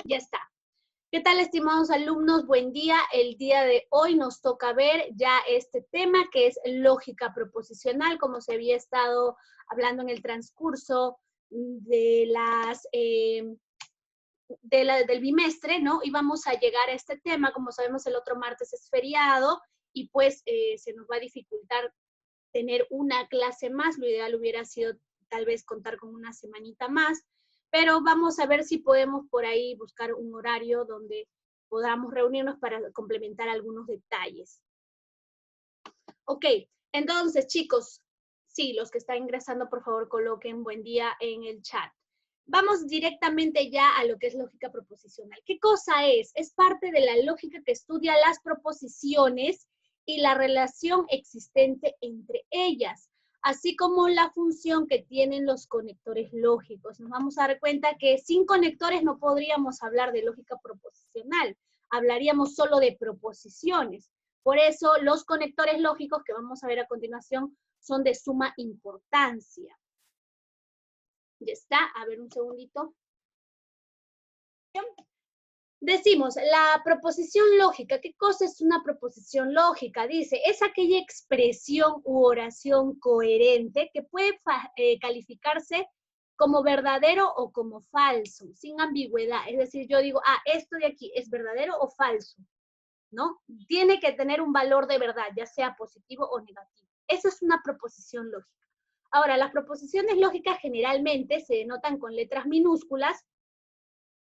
Ya está. ¿Qué tal, estimados alumnos? Buen día. El día de hoy nos toca ver ya este tema que es lógica proposicional, como se había estado hablando en el transcurso de del bimestre, ¿no? Y vamos a llegar a este tema. Como sabemos, el otro martes es feriado y pues se nos va a dificultar tener una clase más. Lo ideal hubiera sido tal vez contar con una semanita más, pero vamos a ver si podemos por ahí buscar un horario donde podamos reunirnos para complementar algunos detalles. Ok, entonces chicos, sí, los que están ingresando, por favor coloquen buen día en el chat. Vamos directamente ya a lo que es lógica proposicional. ¿Qué cosa es? Es parte de la lógica que estudia las proposiciones y la relación existente entre ellas, así como la función que tienen los conectores lógicos. Nos vamos a dar cuenta que sin conectores no podríamos hablar de lógica proposicional, hablaríamos solo de proposiciones. Por eso los conectores lógicos que vamos a ver a continuación son de suma importancia. Ya está, a ver un segundito. Decimos, la proposición lógica, ¿qué cosa es una proposición lógica? Dice, es aquella expresión u oración coherente que puede calificarse como verdadero o como falso, sin ambigüedad. Es decir, yo digo, esto de aquí es verdadero o falso, ¿no? Tiene que tener un valor de verdad, ya sea positivo o negativo. Eso es una proposición lógica. Ahora, las proposiciones lógicas generalmente se denotan con letras minúsculas,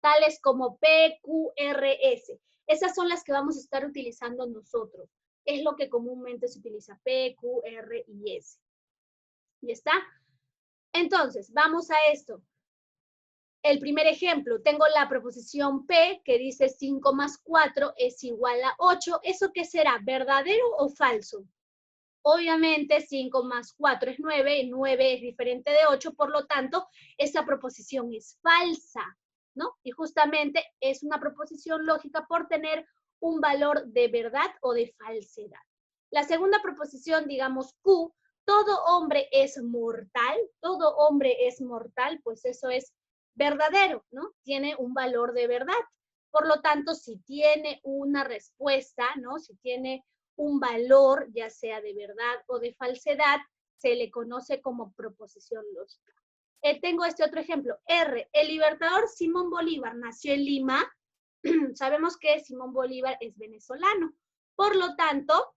tales como P, Q, R, S. Esas son las que vamos a estar utilizando nosotros. Es lo que comúnmente se utiliza, P, Q, R y S. ¿Ya está? Entonces, vamos a esto. El primer ejemplo, tengo la proposición P que dice 5 más 4 es igual a 8. ¿Eso qué será? ¿Verdadero o falso? Obviamente 5 más 4 es 9, 9 es diferente de 8, por lo tanto, esa proposición es falsa, ¿no? Y justamente es una proposición lógica por tener un valor de verdad o de falsedad. La segunda proposición, digamos Q, todo hombre es mortal, pues eso es verdadero, ¿no? Tiene un valor de verdad. Por lo tanto, si tiene una respuesta, ¿no? Si tiene un valor, ya sea de verdad o de falsedad, se le conoce como proposición lógica. Tengo este otro ejemplo. R. El libertador Simón Bolívar nació en Lima. Sabemos que Simón Bolívar es venezolano. Por lo tanto,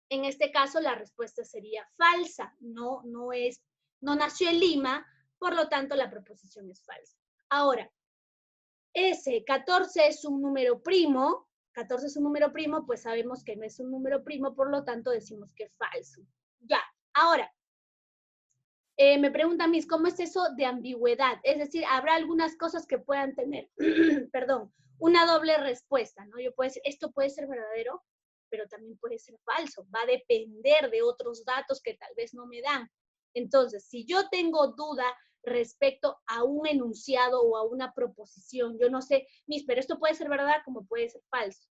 en este caso la respuesta sería falsa. No nació en Lima, por lo tanto la proposición es falsa. Ahora, S, 14 es un número primo. 14 es un número primo, pues sabemos que no es un número primo, por lo tanto decimos que es falso. Ya, ahora, me preguntan, Miss, ¿cómo es eso de ambigüedad? Es decir, habrá algunas cosas que puedan tener, perdón, una doble respuesta, ¿no? Yo puedo decir, esto puede ser verdadero, pero también puede ser falso. Va a depender de otros datos que tal vez no me dan. Entonces, si yo tengo duda respecto a un enunciado o a una proposición, yo no sé, Miss, pero esto puede ser verdad como puede ser falso.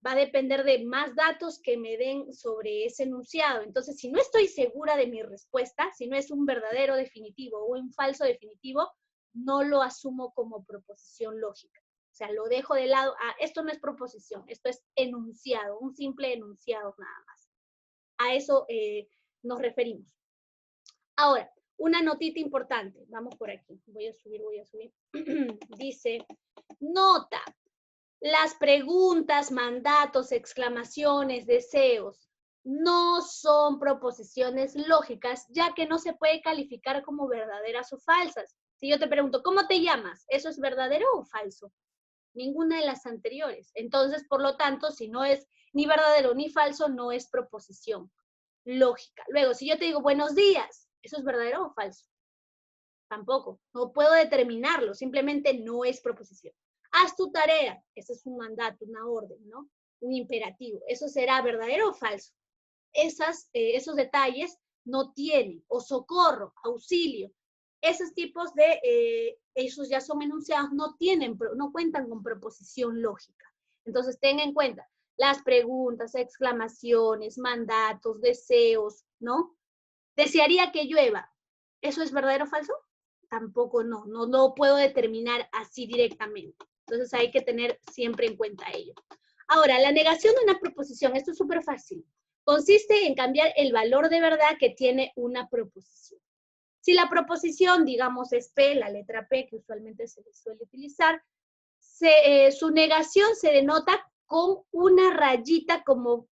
Va a depender de más datos que me den sobre ese enunciado. Entonces, si no estoy segura de mi respuesta, si no es un verdadero definitivo o un falso definitivo, no lo asumo como proposición lógica. O sea, lo dejo de lado. Esto no es proposición, esto es enunciado, un simple enunciado nada más. A eso nos referimos. Ahora, una notita importante. Vamos por aquí. Voy a subir. Dice, nota. Las preguntas, mandatos, exclamaciones, deseos, no son proposiciones lógicas, ya que no se puede calificar como verdaderas o falsas. Si yo te pregunto, ¿cómo te llamas? ¿Eso es verdadero o falso? Ninguna de las anteriores. Entonces, por lo tanto, si no es ni verdadero ni falso, no es proposición lógica. Luego, si yo te digo, buenos días, ¿eso es verdadero o falso? Tampoco. No puedo determinarlo, simplemente no es proposición. Haz tu tarea. Ese es un mandato, una orden, ¿no? Un imperativo. ¿Eso será verdadero o falso? Esos detalles no tienen. O socorro, auxilio. Esos tipos de, esos ya son enunciados, no cuentan con proposición lógica. Entonces, ten en cuenta las preguntas, exclamaciones, mandatos, deseos, ¿no? Desearía que llueva. ¿Eso es verdadero o falso? Tampoco no puedo determinar así directamente. Entonces hay que tener siempre en cuenta ello. Ahora, la negación de una proposición, esto es súper fácil. Consiste en cambiar el valor de verdad que tiene una proposición. Si la proposición, digamos, es P, la letra P, que usualmente se suele utilizar, su negación se denota con una rayita como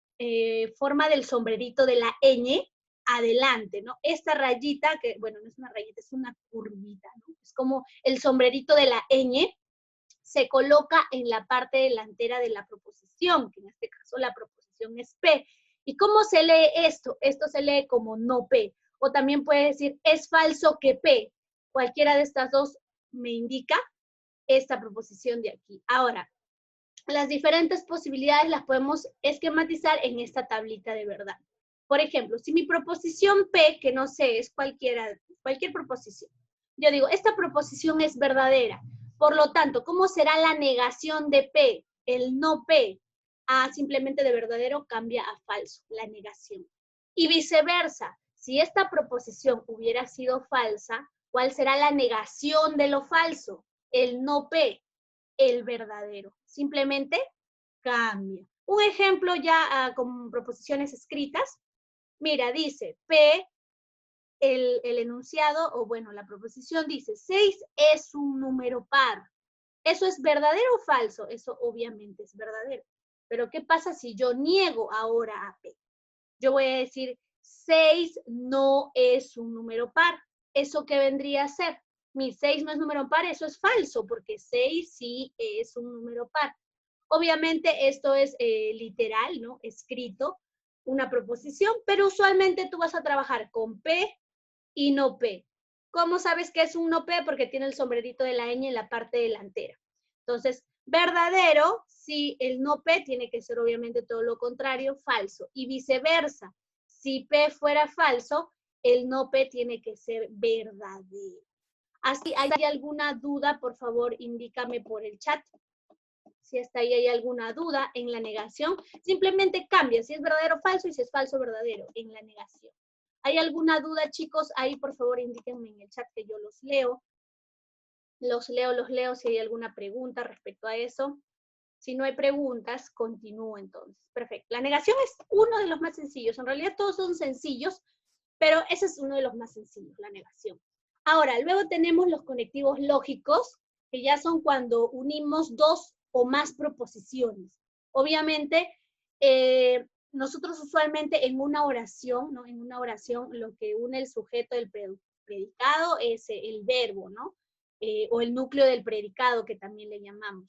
forma del sombrerito de la ñ adelante, ¿no? Esta rayita, que bueno, no es una rayita, es una curvita, ¿no? Es como el sombrerito de la ñ, se coloca en la parte delantera de la proposición, que en este caso la proposición es P. ¿Y cómo se lee esto? Esto se lee como no P. O también puede decir, es falso que P. Cualquiera de estas dos me indica esta proposición de aquí. Ahora, las diferentes posibilidades las podemos esquematizar en esta tablita de verdad. Por ejemplo, si mi proposición P, que no sé, es cualquier proposición, yo digo, esta proposición es verdadera. Por lo tanto, ¿cómo será la negación de P? El no P a simplemente de verdadero cambia a falso, la negación. Y viceversa, si esta proposición hubiera sido falsa, ¿cuál será la negación de lo falso? El no P, el verdadero. Simplemente cambia. Un ejemplo ya con proposiciones escritas. Mira, dice P, el enunciado, o bueno, la proposición dice, 6 es un número par. ¿Eso es verdadero o falso? Eso obviamente es verdadero. Pero ¿qué pasa si yo niego ahora a P? Yo voy a decir, 6 no es un número par. ¿Eso qué vendría a ser? Mi 6 no es número par, eso es falso, porque 6 sí es un número par. Obviamente esto es literal, ¿no? Escrito, una proposición, pero usualmente tú vas a trabajar con P y no P. ¿Cómo sabes que es un no P? Porque tiene el sombrerito de la ñ en la parte delantera. Entonces, verdadero, si el no P tiene que ser obviamente todo lo contrario, falso. Y viceversa, si P fuera falso, el no P tiene que ser verdadero. Así, ¿hay alguna duda? Por favor, indícame por el chat. Si hasta ahí hay alguna duda en la negación, simplemente cambia si es verdadero o falso y si es falso o verdadero en la negación. ¿Hay alguna duda, chicos? Ahí, por favor, indíquenme en el chat que yo los leo. Los leo si hay alguna pregunta respecto a eso. Si no hay preguntas, continúo entonces. Perfecto. La negación es uno de los más sencillos. En realidad todos son sencillos, pero ese es uno de los más sencillos, la negación. Ahora, luego tenemos los conectivos lógicos, que ya son cuando unimos dos o más proposiciones. Obviamente, nosotros usualmente en una oración, ¿no? En una oración lo que une el sujeto del predicado es el verbo, ¿no? O el núcleo del predicado, que también le llamamos.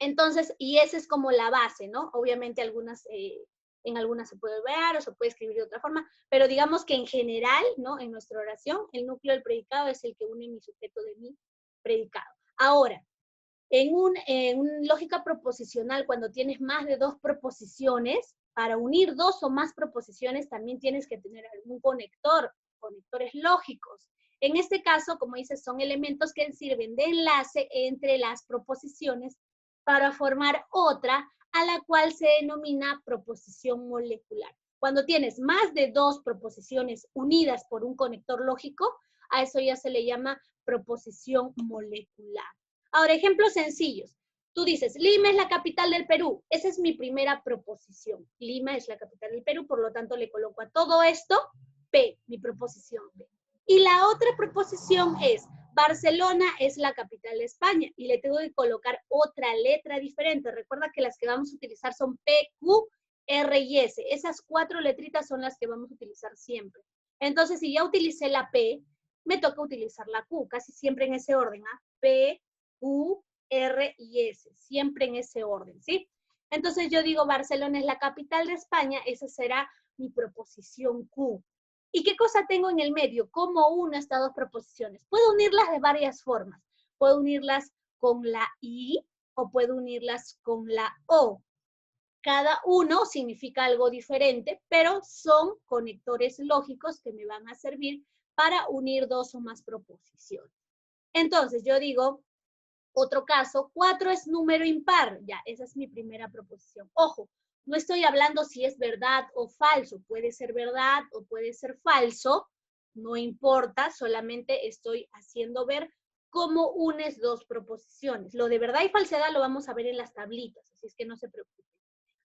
Entonces, y esa es como la base, ¿no? Obviamente en algunas se puede ver o se puede escribir de otra forma, pero digamos que en general, ¿no? En nuestra oración, el núcleo del predicado es el que une mi sujeto de mi predicado. Ahora, en lógica proposicional, cuando tienes más de dos proposiciones, para unir dos o más proposiciones también tienes que tener algún conectores lógicos. En este caso, como dices, son elementos que sirven de enlace entre las proposiciones para formar otra, a la cual se denomina proposición molecular. Cuando tienes más de dos proposiciones unidas por un conector lógico, a eso ya se le llama proposición molecular. Ahora, ejemplos sencillos. Tú dices, Lima es la capital del Perú. Esa es mi primera proposición. Lima es la capital del Perú, por lo tanto le coloco a todo esto P, mi proposición P. Y la otra proposición es, Barcelona es la capital de España, y le tengo que colocar otra letra diferente. Recuerda que las que vamos a utilizar son P, Q, R y S. Esas 4 letritas son las que vamos a utilizar siempre. Entonces, si ya utilicé la P, me toca utilizar la Q, casi siempre en ese orden, ¿ah? P, Q, R y S, siempre en ese orden, ¿sí? Entonces yo digo, Barcelona es la capital de España, esa será mi proposición Q. ¿Y qué cosa tengo en el medio? ¿Cómo uno estas dos proposiciones? Puedo unirlas de varias formas. Puedo unirlas con la I o puedo unirlas con la O. Cada uno significa algo diferente, pero son conectores lógicos que me van a servir para unir dos o más proposiciones. Entonces yo digo, otro caso, 4 es número impar. Ya, esa es mi primera proposición. Ojo, no estoy hablando si es verdad o falso. Puede ser verdad o puede ser falso. No importa, solamente estoy haciendo ver cómo unes dos proposiciones. Lo de verdad y falsedad lo vamos a ver en las tablitas, así es que no se preocupen.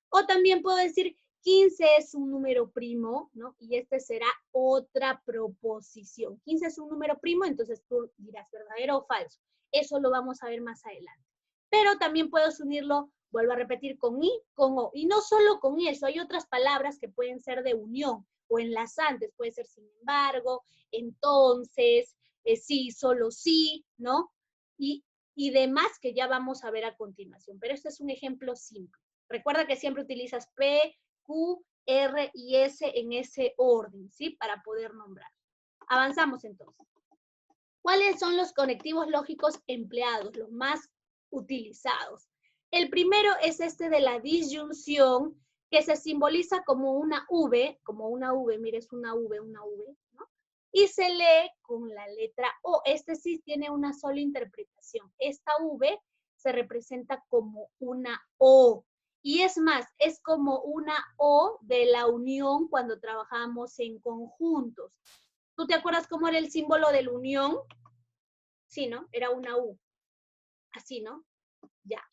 O también puedo decir 15 es un número primo, ¿no? Y este será otra proposición. 15 es un número primo, entonces tú dirás verdadero o falso. Eso lo vamos a ver más adelante. Pero también puedes unirlo, vuelvo a repetir, con i, con o. Y no solo con eso, hay otras palabras que pueden ser de unión o enlazantes. Puede ser sin embargo, entonces, sí, solo sí, ¿no? Y demás que ya vamos a ver a continuación. Pero este es un ejemplo simple. Recuerda que siempre utilizas P, Q, R y S en ese orden, ¿sí? Para poder nombrar. Avanzamos entonces. ¿Cuáles son los conectivos lógicos empleados, los más utilizados? El primero es este de la disyunción, que se simboliza como una V, mire, es una V, ¿no? Y se lee con la letra O. Este sí tiene una sola interpretación. Esta V se representa como una O. Y es más, es como una O de la unión cuando trabajamos en conjuntos. ¿Tú te acuerdas cómo era el símbolo de la unión? Sí, ¿no? Era una U. Así, ¿no? Ya.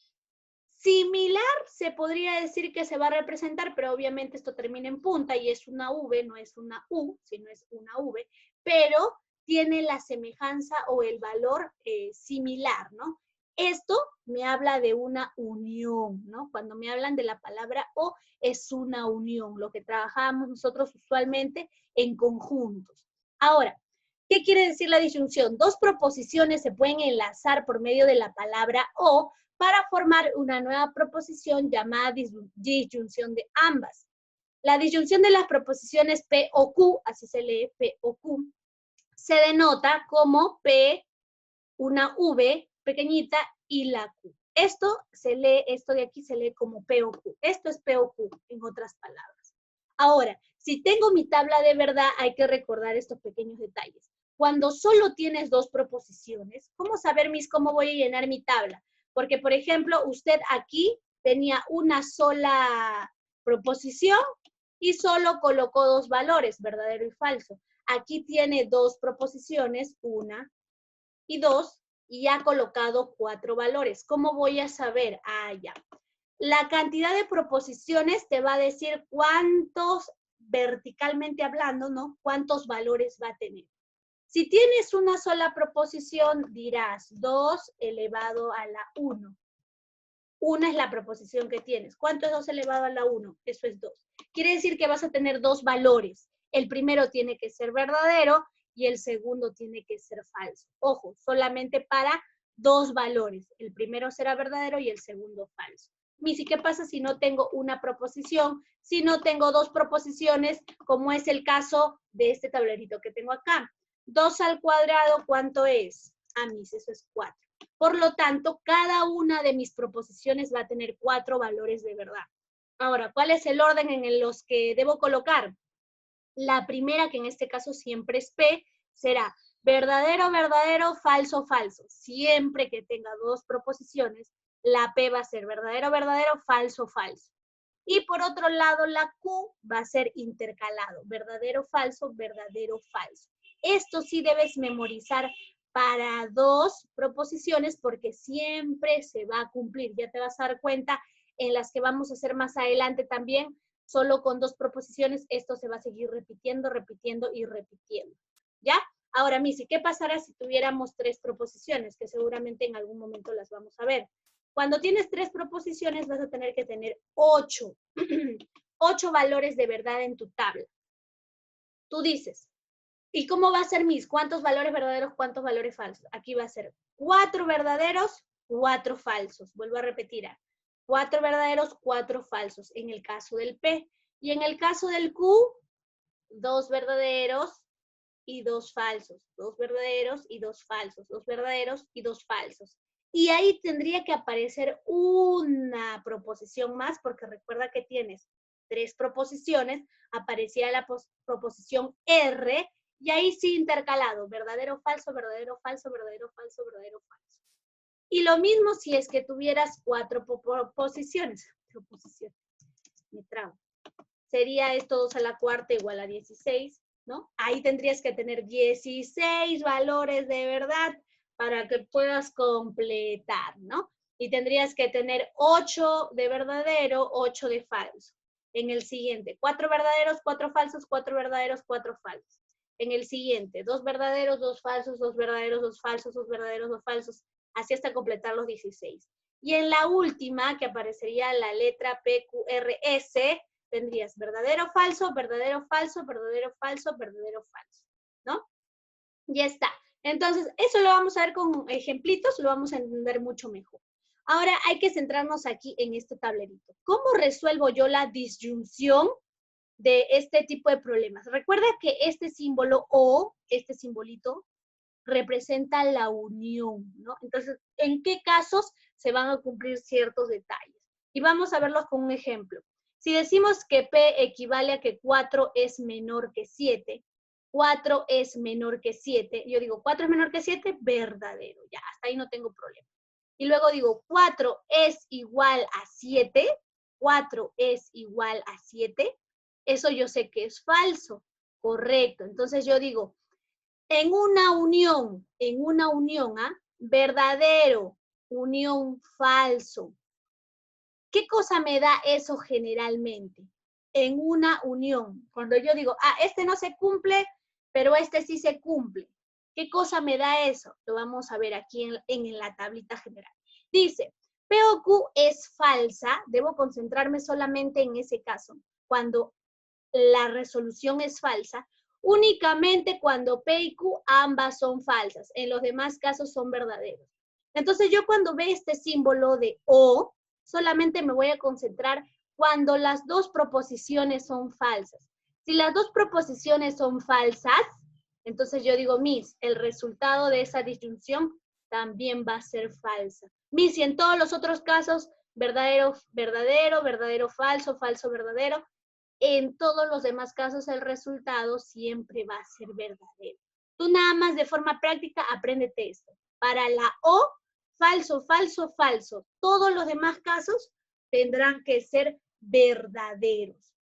Similar se podría decir que se va a representar, pero obviamente esto termina en punta y es una V, no es una U, sino es una V, pero tiene la semejanza o el valor similar, ¿no? Esto me habla de una unión, ¿no? Cuando me hablan de la palabra O, es una unión, lo que trabajamos nosotros usualmente en conjuntos. Ahora, ¿qué quiere decir la disyunción? Dos proposiciones se pueden enlazar por medio de la palabra O para formar una nueva proposición llamada disyunción de ambas. La disyunción de las proposiciones P o Q, así se lee P o Q, se denota como P, una V pequeñita y la Q. Esto de aquí se lee como P o Q. Esto es P o Q, en otras palabras. Ahora, si tengo mi tabla de verdad, hay que recordar estos pequeños detalles. Cuando solo tienes dos proposiciones, ¿cómo saber, Miss, cómo voy a llenar mi tabla? Porque, por ejemplo, usted aquí tenía una sola proposición y solo colocó dos valores, verdadero y falso. Aquí tiene dos proposiciones, una y dos, y ha colocado 4 valores. ¿Cómo voy a saber? Ah, ya. La cantidad de proposiciones te va a decir cuántos, verticalmente hablando, ¿no? Cuántos valores va a tener. Si tienes una sola proposición, dirás 2 elevado a la 1. Una es la proposición que tienes. ¿Cuánto es 2 elevado a la 1? Eso es 2. Quiere decir que vas a tener dos valores. El primero tiene que ser verdadero y el segundo tiene que ser falso. Ojo, solamente para dos valores. El primero será verdadero y el segundo falso. Missy, ¿qué pasa si no tengo una proposición? Si no tengo dos proposiciones, como es el caso de este tablerito que tengo acá. 2 al cuadrado, ¿cuánto es? Ah, Miss, eso es 4. Por lo tanto, cada una de mis proposiciones va a tener 4 valores de verdad. Ahora, ¿cuál es el orden en los que debo colocar? La primera, que en este caso siempre es P, será verdadero, verdadero, falso, falso. Siempre que tenga dos proposiciones, la P va a ser verdadero, verdadero, falso, falso. Y por otro lado, la Q va a ser intercalado, verdadero, falso, verdadero, falso. Esto sí debes memorizar para dos proposiciones porque siempre se va a cumplir. Ya te vas a dar cuenta en las que vamos a hacer más adelante también, solo con dos proposiciones, esto se va a seguir repitiendo, repitiendo y repitiendo. ¿Ya? Ahora, Missy, ¿qué pasará si tuviéramos 3 proposiciones? Que seguramente en algún momento las vamos a ver. Cuando tienes 3 proposiciones, vas a tener que tener 8. 8 valores de verdad en tu tabla. Tú dices, ¿y cómo va a ser, Miss? ¿Cuántos valores verdaderos, cuántos valores falsos? Aquí va a ser 4 verdaderos, 4 falsos. Vuelvo a repetir. 4 verdaderos, 4 falsos en el caso del P. Y en el caso del Q, 2 verdaderos y 2 falsos. 2 verdaderos y 2 falsos. 2 verdaderos y 2 falsos. Y ahí tendría que aparecer una proposición más, porque recuerda que tienes 3 proposiciones, aparecía la proposición R, y ahí sí intercalado, verdadero, falso, verdadero, falso, verdadero, falso, verdadero, falso. Y lo mismo si es que tuvieras 4 proposiciones. Me trabo. Sería esto 2 a la cuarta igual a 16, ¿no? Ahí tendrías que tener 16 valores de verdad para que puedas completar, ¿no? Y tendrías que tener 8 de verdadero, 8 de falso. En el siguiente, 4 verdaderos, 4 falsos, 4 verdaderos, 4 falsos. En el siguiente, 2 verdaderos, 2 falsos, 2 verdaderos, 2 falsos, 2 verdaderos, 2 falsos, así hasta completar los 16. Y en la última, que aparecería la letra P, Q, R, S, tendrías verdadero, falso, verdadero, falso, verdadero, falso, verdadero, falso, ¿no? Ya está. Entonces, eso lo vamos a ver con ejemplitos, lo vamos a entender mucho mejor. Ahora hay que centrarnos aquí en este tablerito. ¿Cómo resuelvo yo la disyunción de este tipo de problemas? Recuerda que este símbolo o este simbolito representa la unión, ¿no? Entonces, ¿en qué casos se van a cumplir ciertos detalles? Y vamos a verlos con un ejemplo. Si decimos que P equivale a que 4 es menor que 7, 4 es menor que 7, yo digo 4 es menor que 7, verdadero, ya, hasta ahí no tengo problema. Y luego digo 4 es igual a 7, 4 es igual a 7, eso yo sé que es falso, correcto. Entonces yo digo, en una unión, ¿ah? Verdadero, unión, falso. ¿Qué cosa me da eso generalmente? En una unión, cuando yo digo, este no se cumple, pero este sí se cumple. ¿Qué cosa me da eso? Lo vamos a ver aquí en la tablita general. Dice, P o Q es falsa, debo concentrarme solamente en ese caso, cuando la resolución es falsa, únicamente cuando P y Q ambas son falsas, en los demás casos son verdaderos. Entonces yo cuando ve este símbolo de O, solamente me voy a concentrar cuando las dos proposiciones son falsas. Si las dos proposiciones son falsas, entonces yo digo, Miss, el resultado de esa disyunción también va a ser falsa. Miss, y en todos los otros casos, verdadero, verdadero, verdadero, falso, falso, verdadero, en todos los demás casos el resultado siempre va a ser verdadero. Tú nada más de forma práctica apréndete esto. Para la O, falso, falso, falso. Todos los demás casos tendrán que ser verdaderos.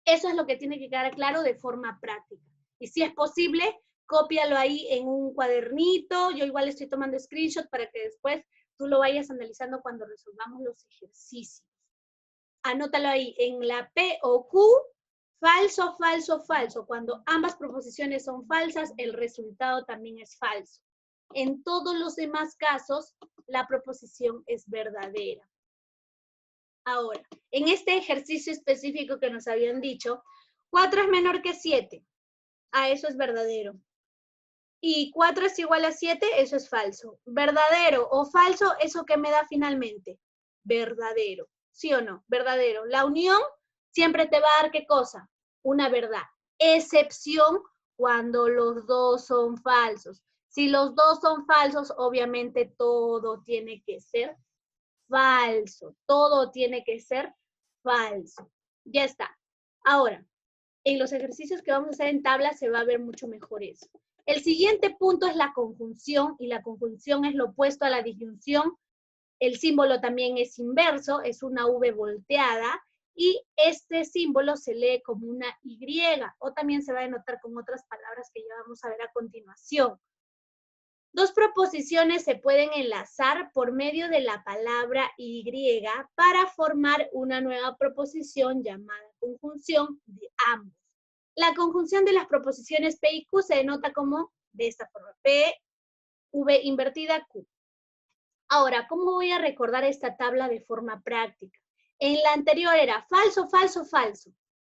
Eso es lo que tiene que quedar claro de forma práctica. Y si es posible, cópialo ahí en un cuadernito. Yo igual estoy tomando screenshot para que después tú lo vayas analizando cuando resolvamos los ejercicios. Anótalo ahí, en la P o Q, falso, falso, falso. Cuando ambas proposiciones son falsas, el resultado también es falso. En todos los demás casos, la proposición es verdadera. Ahora, en este ejercicio específico que nos habían dicho, 4 es menor que 7. Eso es verdadero. Y 4 es igual a 7, eso es falso. ¿Verdadero o falso? ¿Eso qué me da finalmente? Verdadero. ¿Sí o no? Verdadero. La unión siempre te va a dar ¿qué cosa? Una verdad. Excepción cuando los dos son falsos. Si los dos son falsos, obviamente todo tiene que ser falso. Todo tiene que ser falso. Ya está. Ahora, en los ejercicios que vamos a hacer en tabla se va a ver mucho mejor eso. El siguiente punto es la conjunción, y la conjunción es lo opuesto a la disyunción. El símbolo también es inverso, es una V volteada, y este símbolo se lee como una Y, o también se va a denotar con otras palabras que ya vamos a ver a continuación. Dos proposiciones se pueden enlazar por medio de la palabra Y para formar una nueva proposición llamada conjunción de ambos. La conjunción de las proposiciones P y Q se denota como de esta forma, P, V invertida, Q. Ahora, ¿cómo voy a recordar esta tabla de forma práctica? En la anterior era falso, falso, falso.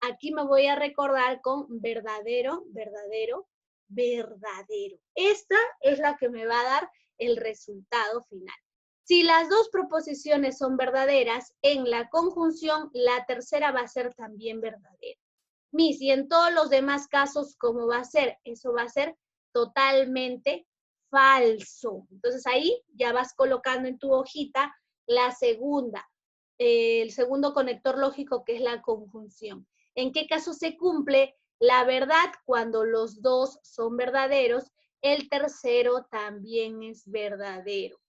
Aquí me voy a recordar con verdadero, verdadero, verdadero. Esta es la que me va a dar el resultado final. Si las dos proposiciones son verdaderas, en la conjunción la tercera va a ser también verdadera. Miss, y en todos los demás casos, ¿cómo va a ser? Eso va a ser totalmente falso. Entonces ahí ya vas colocando en tu hojita la segunda, el segundo conector lógico, que es la conjunción. ¿En qué caso se cumple la verdad? Cuando los dos son verdaderos, el tercero también es verdadero.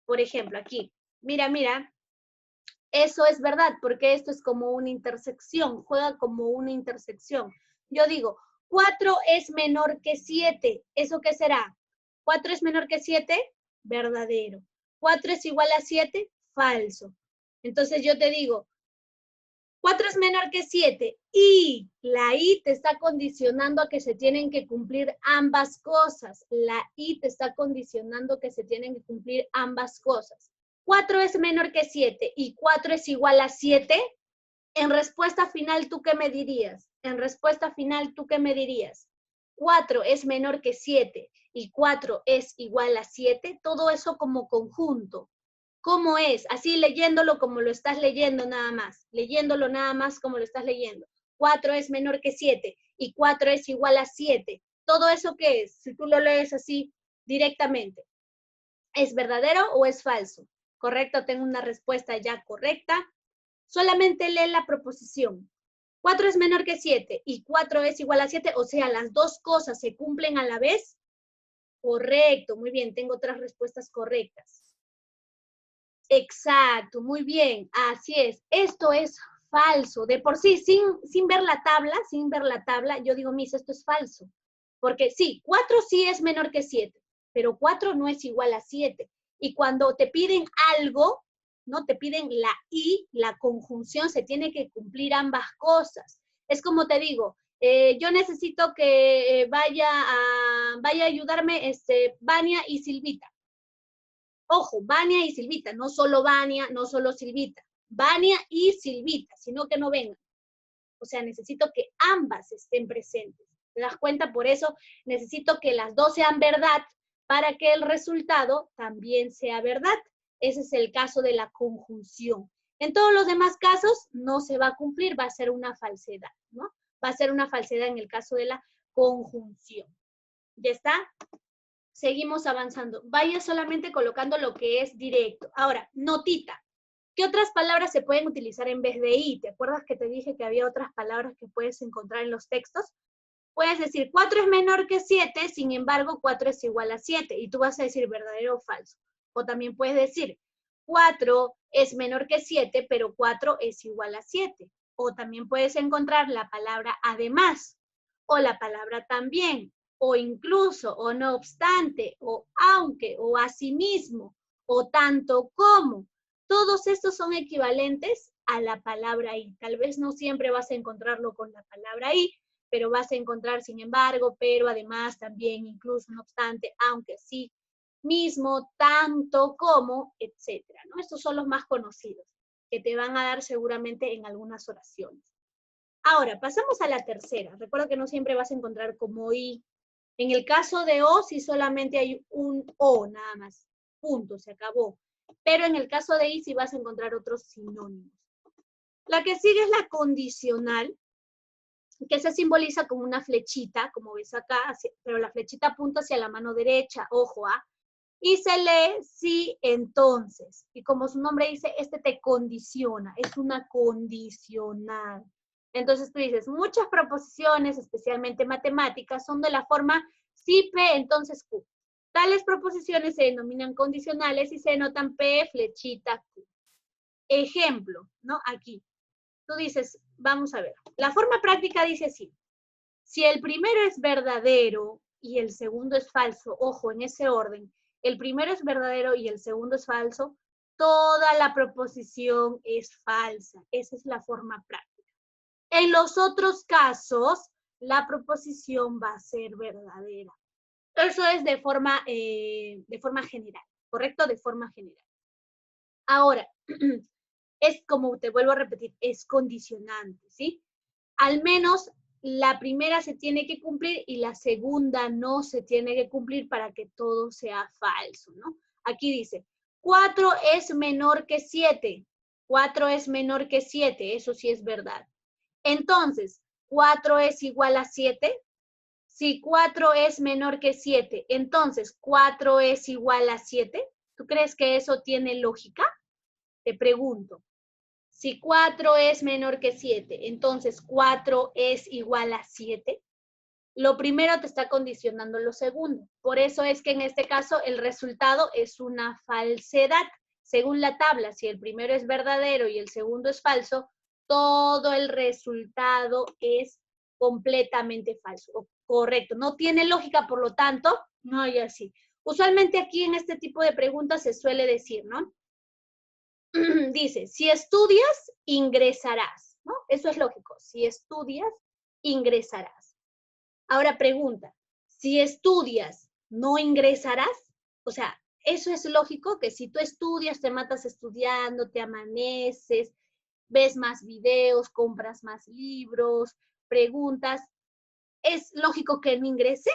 Por ejemplo, aquí, mira, mira, eso es verdad, porque esto es como una intersección, juega como una intersección. Yo digo, 4 es menor que 7, ¿eso qué será? 4 es menor que 7, verdadero. 4 es igual a 7, falso. Entonces yo te digo, 4 es menor que 7 y la I te está condicionando a que se tienen que cumplir ambas cosas. La I te está condicionando que se tienen que cumplir ambas cosas. 4 es menor que 7 y 4 es igual a 7. En respuesta final, ¿tú qué me dirías? En respuesta final, ¿tú qué me dirías? 4 es menor que 7 y 4 es igual a 7. Todo eso como conjunto. ¿Cómo es? Así leyéndolo como lo estás leyendo nada más. Leyéndolo nada más como lo estás leyendo. 4 es menor que 7 y 4 es igual a 7. ¿Todo eso qué es? Si tú lo lees así directamente. ¿Es verdadero o es falso? ¿Correcto? Tengo una respuesta ya correcta. Solamente lee la proposición. 4 es menor que 7 y 4 es igual a 7, o sea, las dos cosas se cumplen a la vez. Correcto, muy bien, tengo otras respuestas correctas. Exacto, muy bien, así es. Esto es falso. De por sí, sin ver la tabla, yo digo, Miss, esto es falso. Porque sí, 4 sí es menor que 7, pero 4 no es igual a 7. Y cuando te piden algo, ¿no? Te piden la I, la conjunción, se tiene que cumplir ambas cosas. Es como te digo, yo necesito que vaya a ayudarme Vania y Silvita. Ojo, Vania y Silvita, no solo Vania, no solo Silvita. Vania y Silvita, sino que no vengan. O sea, necesito que ambas estén presentes. ¿Te das cuenta? Por eso necesito que las dos sean verdad para que el resultado también sea verdad. Ese es el caso de la conjunción. En todos los demás casos no se va a cumplir, va a ser una falsedad, ¿no? Va a ser una falsedad en el caso de la conjunción. ¿Ya está? Seguimos avanzando. Vaya solamente colocando lo que es directo. Ahora, notita. ¿Qué otras palabras se pueden utilizar en vez de I? ¿Te acuerdas que te dije que había otras palabras que puedes encontrar en los textos? Puedes decir 4 es menor que 7, sin embargo 4 es igual a 7. Y tú vas a decir verdadero o falso. O también puedes decir 4 es menor que 7, pero 4 es igual a 7. O también puedes encontrar la palabra además, o la palabra también, o incluso, o no obstante, o aunque, o asimismo, o tanto como. Todos estos son equivalentes a la palabra I. Tal vez no siempre vas a encontrarlo con la palabra I, pero vas a encontrar sin embargo, pero además, también, incluso, no obstante, aunque, sí, mismo, tanto como, etcétera, ¿no? Estos son los más conocidos, que te van a dar seguramente en algunas oraciones. Ahora, pasamos a la tercera. Recuerda que no siempre vas a encontrar como I. En el caso de O, sí solamente hay un O nada más. Punto, se acabó. Pero en el caso de I, sí vas a encontrar otros sinónimos. La que sigue es la condicional, que se simboliza como una flechita, como ves acá, pero la flechita apunta hacia la mano derecha, ojo, ¿ah? Y se lee sí, entonces. Y como su nombre dice, este te condiciona, es una condicional. Entonces tú dices, muchas proposiciones, especialmente matemáticas, son de la forma sí, P, entonces Q. Tales proposiciones se denominan condicionales y se denotan P, flechita, Q. Ejemplo, ¿no? Aquí. Tú dices, vamos a ver, la forma práctica dice así. Si el primero es verdadero y el segundo es falso, ojo, en ese orden, el primero es verdadero y el segundo es falso, toda la proposición es falsa. Esa es la forma práctica. En los otros casos, la proposición va a ser verdadera. Eso es de forma general, ¿correcto? De forma general. Ahora, es como te vuelvo a repetir, es condicionante, ¿sí? Al menos la primera se tiene que cumplir y la segunda no se tiene que cumplir para que todo sea falso, ¿no? Aquí dice, 4 es menor que 7. 4 es menor que 7, eso sí es verdad. Entonces, 4 es igual a 7. Si 4 es menor que 7, entonces 4 es igual a 7. ¿Tú crees que eso tiene lógica? Te pregunto. Si 4 es menor que 7, entonces 4 es igual a 7. Lo primero te está condicionando lo segundo. Por eso es que en este caso el resultado es una falsedad. Según la tabla, si el primero es verdadero y el segundo es falso, todo el resultado es completamente falso. Correcto. No tiene lógica, por lo tanto, no hay así. Usualmente aquí en este tipo de preguntas se suele decir, ¿no? Dice, si estudias, ingresarás, ¿no? Eso es lógico. Si estudias, ingresarás. Ahora pregunta, si estudias, ¿no ingresarás? O sea, eso es lógico que si tú estudias, te matas estudiando, te amaneces, ves más videos, compras más libros, preguntas, ¿es lógico que no ingreses?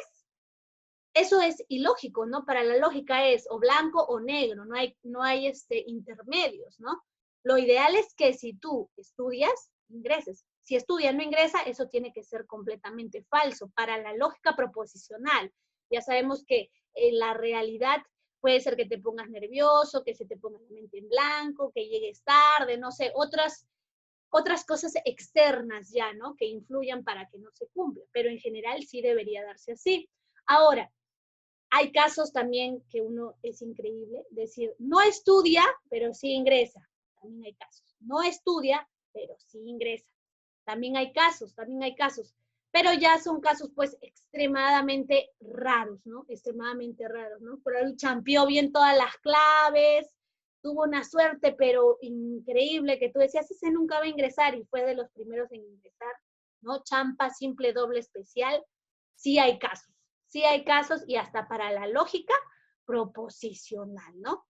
Eso es ilógico, ¿no? Para la lógica es o blanco o negro, no hay intermedios, ¿no? Lo ideal es que si tú estudias, ingreses. Si estudia no ingresa, eso tiene que ser completamente falso para la lógica proposicional. Ya sabemos que en la realidad puede ser que te pongas nervioso, que se te ponga la mente en blanco, que llegues tarde, no sé, otras cosas externas ya, ¿no? Que influyan para que no se cumpla, pero en general sí debería darse así. Ahora, hay casos también que uno es increíble, decir, no estudia, pero sí ingresa. También hay casos. No estudia, pero sí ingresa. También hay casos, pero ya son casos pues extremadamente raros, ¿no? Extremadamente raros, ¿no? Pero él champió bien todas las claves, tuvo una suerte, pero increíble, que tú decías, ese nunca va a ingresar y fue de los primeros en ingresar, ¿no? Champa, simple, doble, especial, sí hay casos. Sí hay casos y hasta para la lógica proposicional, ¿no?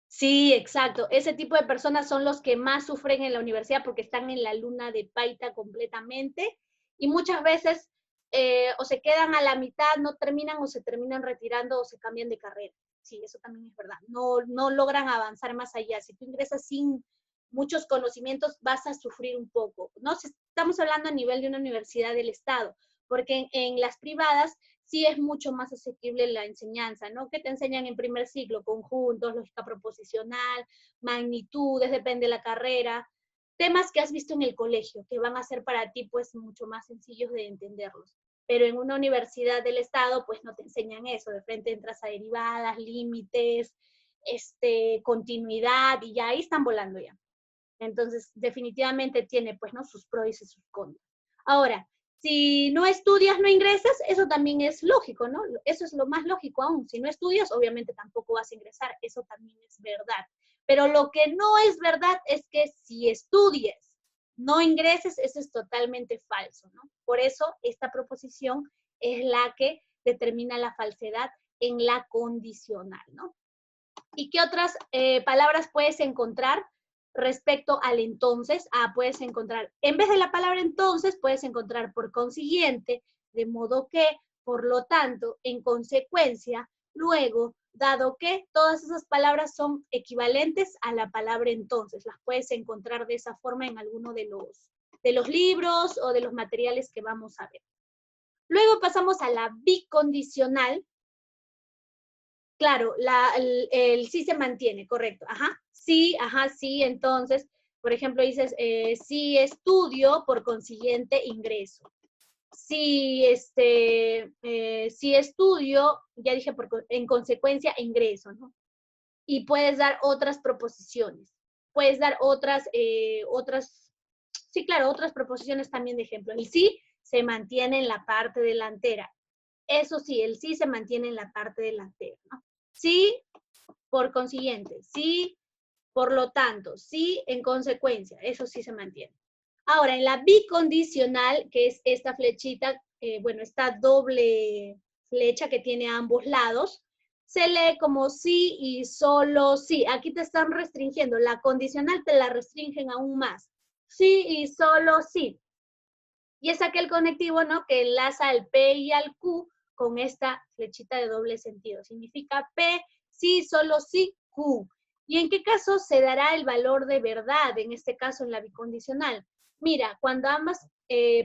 Sí, exacto. Ese tipo de personas son los que más sufren en la universidad porque están en la luna de Paita completamente y muchas veces o se quedan a la mitad, no terminan o se terminan retirando o se cambian de carrera. Sí, eso también es verdad. No logran avanzar más allá. Si tú ingresas sin muchos conocimientos, vas a sufrir un poco. No estamos hablando a nivel de una universidad del Estado, porque en las privadas sí es mucho más asequible la enseñanza, ¿no? Que te enseñan en primer ciclo, conjuntos, lógica proposicional, magnitudes, depende de la carrera, temas que has visto en el colegio, que van a ser para ti pues mucho más sencillos de entenderlos. Pero en una universidad del Estado pues no te enseñan eso, de frente entras a derivadas, límites, continuidad, y ya ahí están volando ya. Entonces, definitivamente tiene, pues, ¿no? Sus pros y sus contras. Ahora, si no estudias, no ingresas, eso también es lógico, ¿no? Eso es lo más lógico aún. Si no estudias, obviamente tampoco vas a ingresar. Eso también es verdad. Pero lo que no es verdad es que si estudias, no ingreses, eso es totalmente falso, ¿no? Por eso, esta proposición es la que determina la falsedad en la condicional, ¿no? ¿Y qué otras palabras puedes encontrar respecto al entonces? Puedes encontrar, en vez de la palabra entonces, puedes encontrar por consiguiente, de modo que, por lo tanto, en consecuencia, luego, dado que todas esas palabras son equivalentes a la palabra entonces. Las puedes encontrar de esa forma en alguno de los libros o de los materiales que vamos a ver. Luego pasamos a la bicondicional. Claro, el sí se mantiene, correcto. Ajá, sí. Entonces, por ejemplo, dices, sí estudio, por consiguiente ingreso. Sí estudio, ya dije, en consecuencia ingreso, ¿no? Y puedes dar otras proposiciones. Puedes dar sí, claro, otras proposiciones también de ejemplo. El sí se mantiene en la parte delantera. Eso sí, el sí se mantiene en la parte delantera, ¿no? Sí, por consiguiente, sí, por lo tanto, sí, en consecuencia, eso sí se mantiene. Ahora, en la bicondicional, que es esta flechita, esta doble flecha que tiene a ambos lados, se lee como sí y solo sí. Aquí te están restringiendo, la condicional te la restringen aún más. Sí y solo sí. Y es aquel conectivo, ¿no?, que enlaza al P y al Q con esta flechita de doble sentido. Significa P, sí, solo sí, Q. ¿Y en qué caso se dará el valor de verdad? En este caso, en la bicondicional. Mira, cuando ambas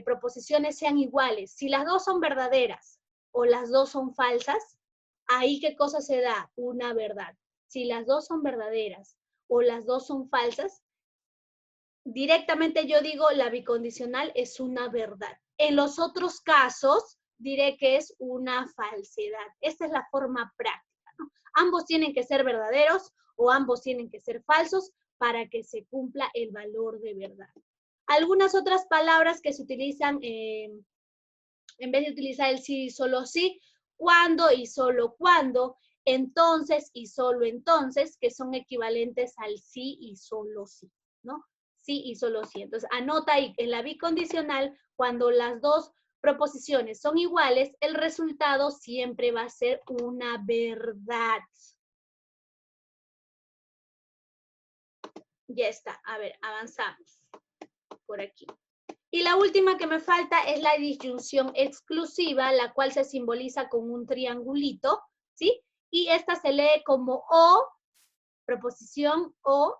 proposiciones sean iguales, si las dos son verdaderas o las dos son falsas, ahí ¿qué cosa se da? Una verdad. Si las dos son verdaderas o las dos son falsas, directamente yo digo la bicondicional es una verdad. En los otros casos diré que es una falsedad. Esta es la forma práctica, ¿no? Ambos tienen que ser verdaderos o ambos tienen que ser falsos para que se cumpla el valor de verdad. Algunas otras palabras que se utilizan en vez de utilizar el sí, solo sí, cuando y solo cuando, entonces y solo entonces, que son equivalentes al sí y solo sí, ¿no? Sí y solo sí. Entonces, anota ahí, en la bicondicional, cuando las dos proposiciones son iguales, el resultado siempre va a ser una verdad. Ya está. A ver, avanzamos por aquí. Y la última que me falta es la disyunción exclusiva, la cual se simboliza con un triangulito, ¿sí? Y esta se lee como o, proposición, o,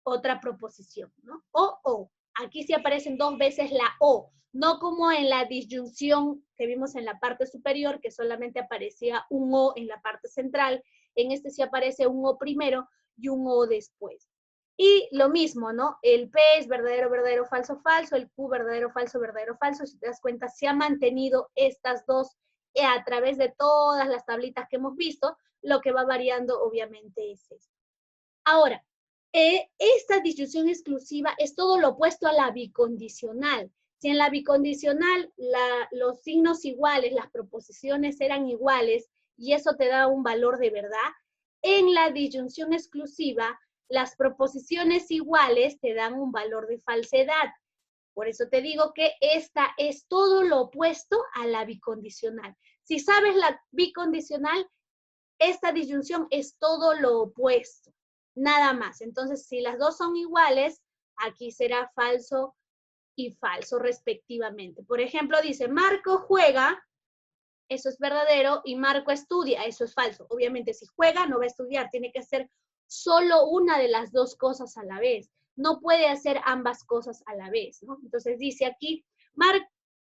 otra proposición, ¿no? O. Aquí sí aparecen dos veces la o, no como en la disyunción que vimos en la parte superior, que solamente aparecía un o en la parte central. En este sí aparece un o primero y un o después. Y lo mismo, ¿no? El P es verdadero, verdadero, falso, falso, el Q verdadero, falso, verdadero, falso. Si te das cuenta, se han mantenido estas dos a través de todas las tablitas que hemos visto. Lo que va variando, obviamente, es esto. Ahora, esta disyunción exclusiva es todo lo opuesto a la bicondicional. Si en la bicondicional los signos iguales, las proposiciones eran iguales, y eso te da un valor de verdad, en la disyunción exclusiva, las proposiciones iguales te dan un valor de falsedad. Por eso te digo que esta es todo lo opuesto a la bicondicional. Si sabes la bicondicional, esta disyunción es todo lo opuesto, nada más. Entonces, si las dos son iguales, aquí será falso y falso respectivamente. Por ejemplo, dice, Marco juega, eso es verdadero, y Marco estudia, eso es falso. Obviamente, si juega, no va a estudiar, tiene que hacer solo una de las dos cosas a la vez. No puede hacer ambas cosas a la vez, ¿no? Entonces dice aquí,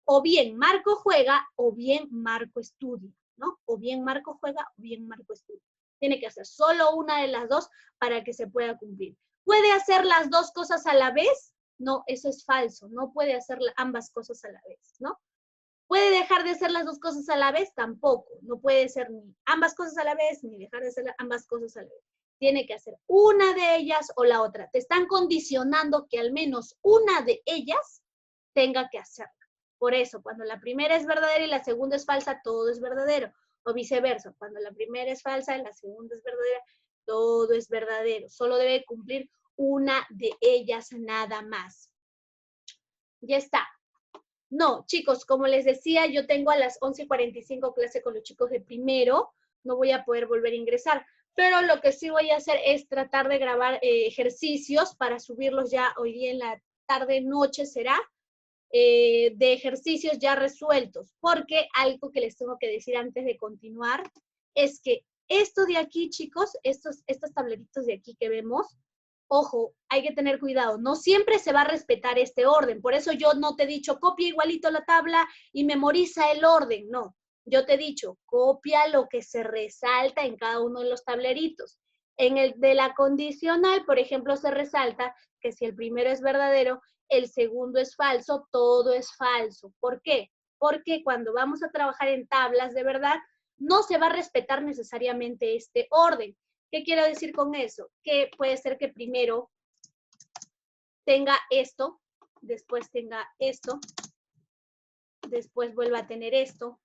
o bien Marco juega, o bien Marco estudia, ¿no? O bien Marco juega, o bien Marco estudia. Tiene que hacer solo una de las dos para que se pueda cumplir. ¿Puede hacer las dos cosas a la vez? No, eso es falso. No puede hacer ambas cosas a la vez, ¿no? ¿Puede dejar de hacer las dos cosas a la vez? Tampoco. No puede ser ni ambas cosas a la vez, ni dejar de hacer ambas cosas a la vez. Tiene que hacer una de ellas o la otra. Te están condicionando que al menos una de ellas tenga que hacerla. Por eso, cuando la primera es verdadera y la segunda es falsa, todo es verdadero. O viceversa, cuando la primera es falsa y la segunda es verdadera, todo es verdadero. Solo debe cumplir una de ellas nada más. Ya está. No, chicos, como les decía, yo tengo a las 11:45 clase con los chicos de primero, no voy a poder volver a ingresar, pero lo que sí voy a hacer es tratar de grabar ejercicios para subirlos ya hoy día en la tarde-noche será, de ejercicios ya resueltos, porque algo que les tengo que decir antes de continuar es que esto de aquí, chicos, estos tableritos de aquí que vemos, ojo, hay que tener cuidado, no siempre se va a respetar este orden, por eso yo no te he dicho copia igualito la tabla y memoriza el orden, no, yo te he dicho copia lo que se resalta en cada uno de los tableritos. En el de la condicional, por ejemplo, se resalta que si el primero es verdadero, el segundo es falso, todo es falso. ¿Por qué? Porque cuando vamos a trabajar en tablas de verdad, no se va a respetar necesariamente este orden. ¿Qué quiero decir con eso? Que puede ser que primero tenga esto, después tenga esto, después vuelva a tener esto,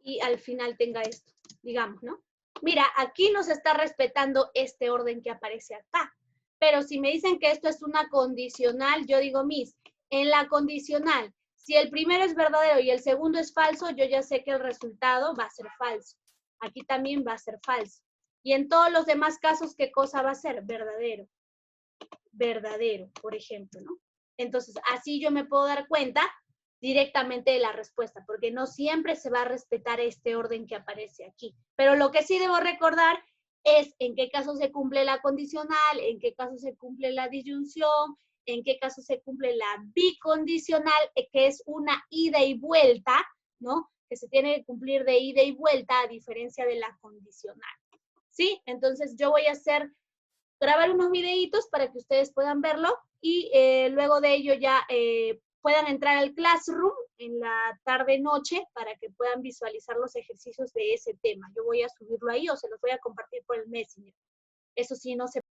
y al final tenga esto, digamos, ¿no? Mira, aquí no se está respetando este orden que aparece acá. Pero si me dicen que esto es una condicional, yo digo, Miss, en la condicional, si el primero es verdadero y el segundo es falso, yo ya sé que el resultado va a ser falso. Aquí también va a ser falso. Y en todos los demás casos, ¿qué cosa va a ser? Verdadero. Verdadero, por ejemplo, ¿no? Entonces, así yo me puedo dar cuenta directamente de la respuesta, porque no siempre se va a respetar este orden que aparece aquí. Pero lo que sí debo recordar es en qué caso se cumple la condicional, en qué caso se cumple la disyunción, en qué caso se cumple la bicondicional, que es una ida y vuelta, ¿no? Que se tiene que cumplir de ida y vuelta a diferencia de la condicional. ¿Sí? Entonces yo voy a grabar unos videitos para que ustedes puedan verlo y luego de ello ya puedan entrar al Classroom en la tarde-noche para que puedan visualizar los ejercicios de ese tema. Yo voy a subirlo ahí o se los voy a compartir por el Messenger. Eso sí, no se